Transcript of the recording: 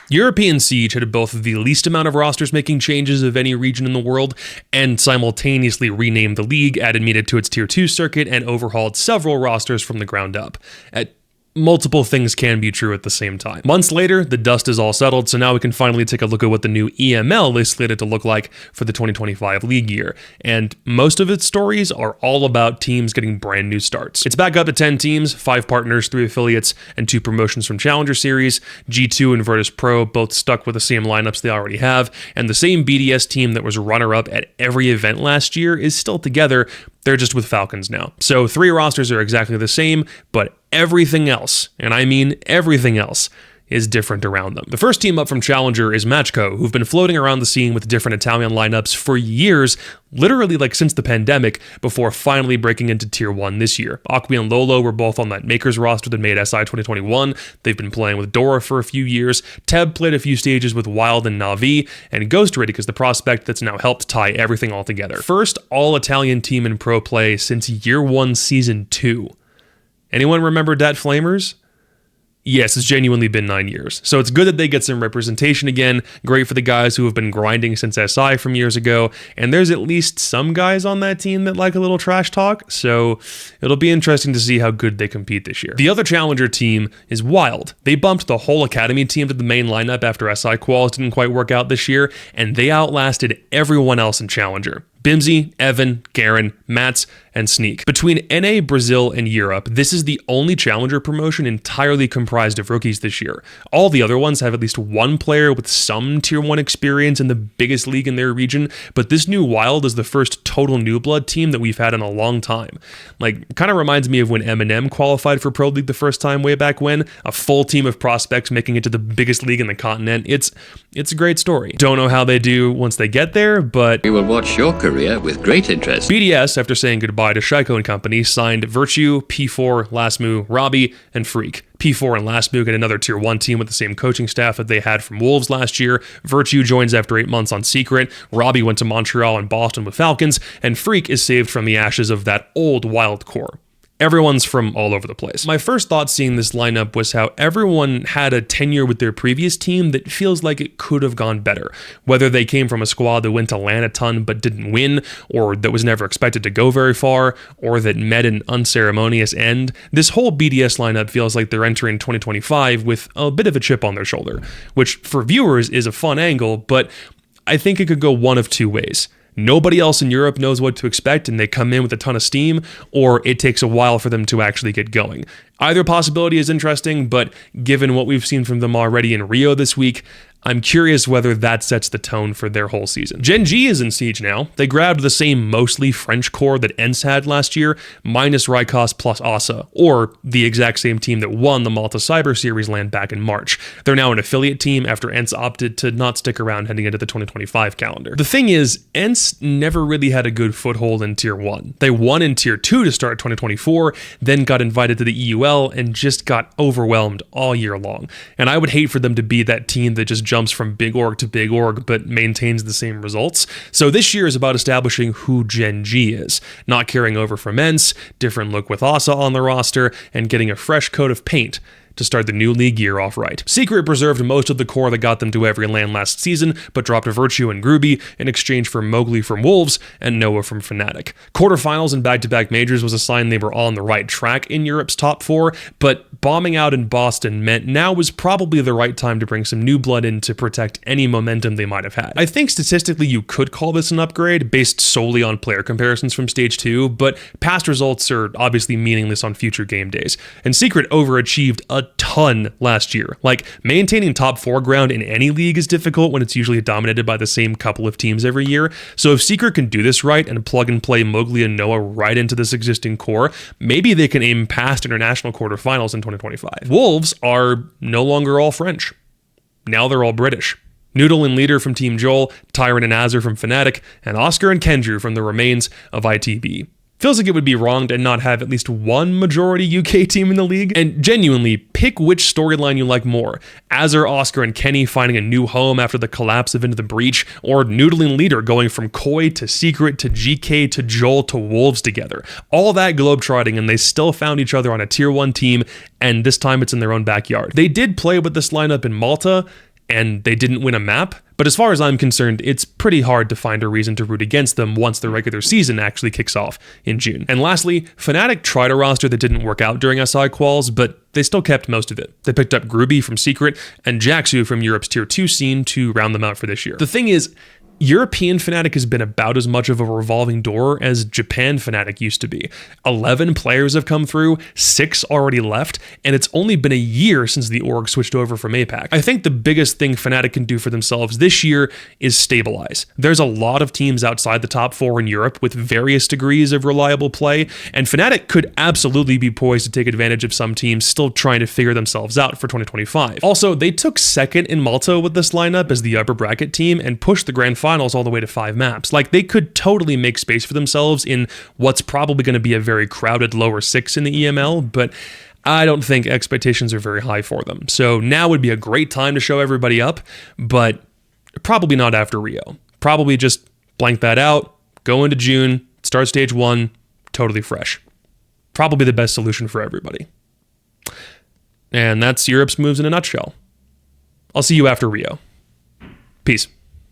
European Siege had both the least amount of rosters making changes of any region in the world, and simultaneously renamed the league, added Meta to its Tier 2 circuit, and overhauled several rosters from the ground up. Multiple things can be true at the same time. Months later, the dust is all settled, so now we can finally take a look at what the new EML is slated to look like for the 2025 league year. And most of its stories are all about teams getting brand new starts. It's back up to 10 teams, 5 partners, 3 affiliates, and 2 promotions from Challenger Series. G2 and Virtus Pro both stuck with the same lineups they already have, and the same BDS team that was runner-up at every event last year is still together. They're just with Falcons now. So 3 rosters are exactly the same, but everything else, and I mean everything else, is different around them. The first team up from Challenger is MACKO, who've been floating around the scene with different Italian lineups for years, literally like since the pandemic, before finally breaking into Tier 1 this year. Akwi and Lolo were both on that Makers roster that made SI 2021. They've been playing with Dora for a few years. Teb played a few stages with Wylde and Na'Vi, and Ghost Riddick is the prospect that's now helped tie everything all together. First all-Italian team in pro play since Year 1 Season 2. Anyone remember Dat Flamers? Yes, it's genuinely been 9 years. So it's good that they get some representation again. Great for the guys who have been grinding since SI from years ago. And there's at least some guys on that team that like a little trash talk. So it'll be interesting to see how good they compete this year. The other Challenger team is Wylde. They bumped the whole Academy team to the main lineup after SI quals didn't quite work out this year. And they outlasted everyone else in Challenger. Bimsy, Evan, Garen, Mats, and Sneak. Between NA, Brazil, and Europe, this is the only Challenger promotion entirely comprised of rookies this year. All the other ones have at least one player with some Tier 1 experience in the biggest league in their region, but this new Wylde is the first total new blood team that we've had in a long time. Like, kind of reminds me of when Eminem qualified for Pro League the first time way back when, a full team of prospects making it to the biggest league in the continent. It's a great story. Don't know how they do once they get there, but we will watch your career with great interest. BDS, after saying goodbye to Shaiiko and company, signed Virtue, P4, Lastmu, Robbie, and Freak. P4 and Lastmu get another Tier 1 team with the same coaching staff that they had from Wolves last year. Virtue joins after 8 months on Secret. Robbie went to Montreal and Boston with Falcons, and Freak is saved from the ashes of that old Wylde core. Everyone's from all over the place. My first thought seeing this lineup was how everyone had a tenure with their previous team that feels like it could have gone better. Whether they came from a squad that went to LAN a ton but didn't win, or that was never expected to go very far, or that met an unceremonious end, this whole BDS lineup feels like they're entering 2025 with a bit of a chip on their shoulder, which for viewers is a fun angle, but I think it could go one of 2 ways. Nobody else in Europe knows what to expect and they come in with a ton of steam, or it takes a while for them to actually get going. Either possibility is interesting, but given what we've seen from them already in Rio this week, I'm curious whether that sets the tone for their whole season. Gen.G is in Siege now. They grabbed the same mostly French core that ENCE had last year, minus Rykos plus Asa, or the exact same team that won the Malta Cyber Series LAN back in March. They're now an affiliate team after ENCE opted to not stick around heading into the 2025 calendar. The thing is, ENCE never really had a good foothold in Tier 1. They won in Tier 2 to start 2024, then got invited to the EUL and just got overwhelmed all year long. And I would hate for them to be that team that just jumps from big org to big org but maintains the same results. So this year is about establishing who Gen.G is, not carrying over from ENCE, different look with Asa on the roster, and getting a fresh coat of paint to start the new league year off right. Secret preserved most of the core that got them to every LAN last season, but dropped Virtue and Groovy in exchange for Mowgli from Wolves and Noah from Fnatic. Quarterfinals and back-to-back majors was a sign they were on the right track in Europe's top 4, but bombing out in Boston meant now was probably the right time to bring some new blood in to protect any momentum they might have had. I think statistically you could call this an upgrade based solely on player comparisons from Stage 2, but past results are obviously meaningless on future game days, and Secret overachieved a ton last year. Like, maintaining top 4 ground in any league is difficult when it's usually dominated by the same couple of teams every year, so if Secret can do this right and plug and play Mowgli and Noah right into this existing core, maybe they can aim past international quarterfinals in 2025. Wolves are no longer all French. Now they're all British. Noodle and Leader from Team Joel, Tyrant and Azur from Fnatic, and Oscar and Kendrew from the remains of ITB. Feels like it would be wrong to not have at least one majority UK team in the league. And genuinely, pick which storyline you like more. Azur, Oscar, and Kenny finding a new home after the collapse of Into the Breach, or Noodle and Leader going from Koi to Secret to GK to Joel to Wolves together. All that globetrotting, and they still found each other on a Tier 1 team, and this time it's in their own backyard. They did play with this lineup in Malta, and they didn't win a map. But as far as I'm concerned, it's pretty hard to find a reason to root against them once the regular season actually kicks off in June. And lastly, Fnatic tried a roster that didn't work out during SI quals, but they still kept most of it. They picked up Groovy from Secret and Jaxu from Europe's Tier 2 scene to round them out for this year. The thing is, European Fnatic has been about as much of a revolving door as Japan Fnatic used to be. 11 players have come through, 6 already left, and it's only been a year since the org switched over from APAC. I think the biggest thing Fnatic can do for themselves this year is stabilize. There's a lot of teams outside the top 4 in Europe with various degrees of reliable play, and Fnatic could absolutely be poised to take advantage of some teams still trying to figure themselves out for 2025. Also, they took second in Malta with this lineup as the upper bracket team and pushed the grand finals all the way to 5 maps. Like, they could totally make space for themselves in what's probably going to be a very crowded lower 6 in the EML, but I don't think expectations are very high for them. So now would be a great time to show everybody up, but probably not after Rio. Probably just blank that out, go into June, start stage 1, totally fresh. Probably the best solution for everybody. And that's Europe's moves in a nutshell. I'll see you after Rio. Peace.